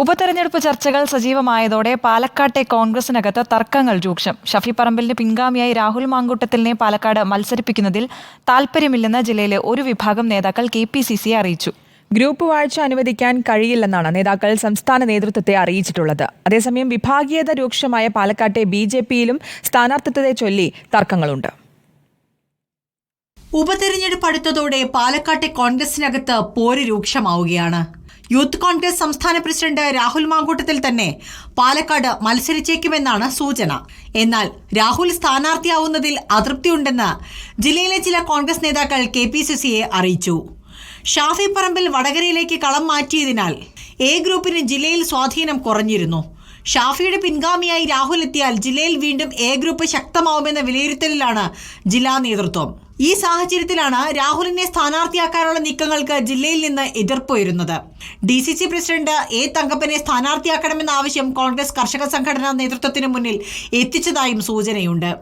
ഉപതെരഞ്ഞെടുപ്പ് ചർച്ചകൾ സജീവമായതോടെ പാലക്കാട്ടെ കോൺഗ്രസിനകത്ത് തർക്കങ്ങൾ രൂക്ഷം. ഷഫി പറമ്പിലിന് പിൻഗാമിയായി രാഹുൽ മാങ്കൂട്ടത്തിലിനെ പാലക്കാട് മത്സരിപ്പിക്കുന്നതിൽ താൽപര്യമില്ലെന്ന് ജില്ലയിലെ ഒരു വിഭാഗം നേതാക്കൾ KPCCയെ അറിയിച്ചു. ഗ്രൂപ്പ് വാഴ്ച അനുവദിക്കാൻ കഴിയില്ലെന്നാണ് നേതാക്കൾ സംസ്ഥാന നേതൃത്വത്തെ അറിയിച്ചിട്ടുള്ളത്. അതേസമയം വിഭാഗീയത രൂക്ഷമായ പാലക്കാട്ടെ BJPയിലും സ്ഥാനാർത്ഥിത്വത്തെ ചൊല്ലി തർക്കങ്ങളുണ്ട്. ഉപതെരഞ്ഞെടുപ്പ് അടുത്തതോടെ പാലക്കാട്ടെ കോൺഗ്രസിനകത്ത് പോര് രൂക്ഷമാവുകയാണ്. യൂത്ത് കോൺഗ്രസ് സംസ്ഥാന പ്രസിഡന്റ് രാഹുൽ മാങ്കൂട്ടത്തിൽ തന്നെ പാലക്കാട് മത്സരിച്ചേക്കുമെന്നാണ് സൂചന. എന്നാൽ രാഹുൽ സ്ഥാനാർത്ഥിയാവുന്നതിൽ അതൃപ്തിയുണ്ടെന്ന് ജില്ലയിലെ ചില കോൺഗ്രസ് നേതാക്കൾ KPCCയെ അറിയിച്ചു. ഷാഫി പറമ്പിൽ വടകരയിലേക്ക് കളം മാറ്റിയതിനാൽ A ഗ്രൂപ്പിന് ജില്ലയിൽ സ്വാധീനം കുറഞ്ഞിരുന്നു. ഷാഫിയുടെ പിൻഗാമിയായി രാഹുൽ എത്തിയാൽ ജില്ലയിൽ വീണ്ടും A ഗ്രൂപ്പ് ശക്തമാവുമെന്ന വിലയിരുത്തലിലാണ് ജില്ലാ നേതൃത്വം. ഈ സാഹചര്യത്തിലാണ് രാഹുലിനെ സ്ഥാനാർത്ഥിയാക്കാനുള്ള നീക്കങ്ങൾക്ക് ജില്ലയിൽ നിന്ന് എതിർപ്പുയരുന്നത്. DCC പ്രസിഡന്റ് A തങ്കപ്പനെ സ്ഥാനാർത്ഥിയാക്കണമെന്ന ആവശ്യം കോൺഗ്രസ് കർഷക സംഘടനാ നേതൃത്വത്തിന് മുന്നിൽ എത്തിച്ചതായും സൂചനയുണ്ട്.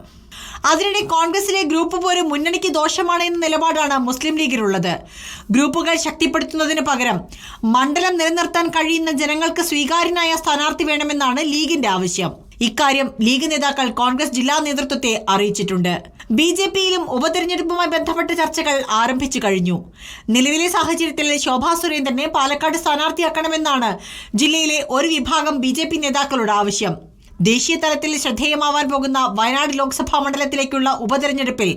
അതിനിടെ കോൺഗ്രസിലെ ഗ്രൂപ്പ് പോര് മുന്നണിക്ക് ദോഷമാണ് എന്ന നിലപാടാണ് മുസ്ലിം ലീഗിനുള്ളത്. ഗ്രൂപ്പുകൾ ശക്തിപ്പെടുത്തുന്നതിന് പകരം മണ്ഡലം നിലനിർത്താൻ കഴിയുന്ന ജനങ്ങൾക്ക് സ്വീകാര്യനായ സ്ഥാനാർത്ഥി വേണമെന്നാണ് ലീഗിന്റെ ആവശ്യം. ഇക്കാര്യം ലീഗ് നേതാക്കൾ കോൺഗ്രസ് ജില്ലാ നേതൃത്വത്തെ അറിയിച്ചിട്ടുണ്ട്. BJPയിലും ഉപതെരഞ്ഞെടുപ്പുമായി ബന്ധപ്പെട്ട ചർച്ചകൾ ആരംഭിച്ചു കഴിഞ്ഞു. നിലവിലെ സാഹചര്യത്തിൽ ശോഭാ സുരേന്ദ്രനെ പാലക്കാട് സ്ഥാനാർത്ഥിയാക്കണമെന്നാണ് ജില്ലയിലെ ഒരു വിഭാഗം BJP നേതാക്കളുടെ ആവശ്യം. ദേശീയ തലത്തിൽ ശ്രദ്ധേയമാവാൻ പോകുന്ന വയനാട് ലോക്സഭാ മണ്ഡലത്തിലേക്കുള്ള ഉപതെരഞ്ഞെടുപ്പിൽ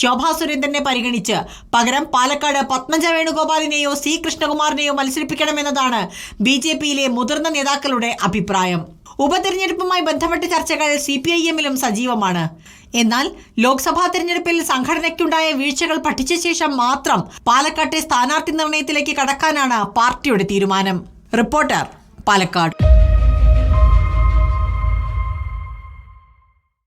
ശോഭാ സുരേന്ദ്രനെ പരിഗണിച്ച് പകരം പാലക്കാട് പത്മജ വേണുഗോപാലിനെയോ C കൃഷ്ണകുമാറിനെയോ മത്സരിപ്പിക്കണമെന്നതാണ് BJPയിലെ മുതിർന്ന നേതാക്കളുടെ അഭിപ്രായം. ഉപതെരഞ്ഞെടുപ്പുമായി ബന്ധപ്പെട്ട ചർച്ചകൾ CPIMലും സജീവമാണ്. എന്നാൽ ലോക്സഭാ തെരഞ്ഞെടുപ്പിൽ സംഘടനയ്ക്കുണ്ടായ വീഴ്ചകൾ പഠിച്ച ശേഷം മാത്രം പാലക്കാട്ടെ സ്ഥാനാർത്ഥി നിർണയത്തിലേക്ക് കടക്കാനാണ് പാർട്ടിയുടെ തീരുമാനം. റിപ്പോർട്ടർ, പാലക്കാട്.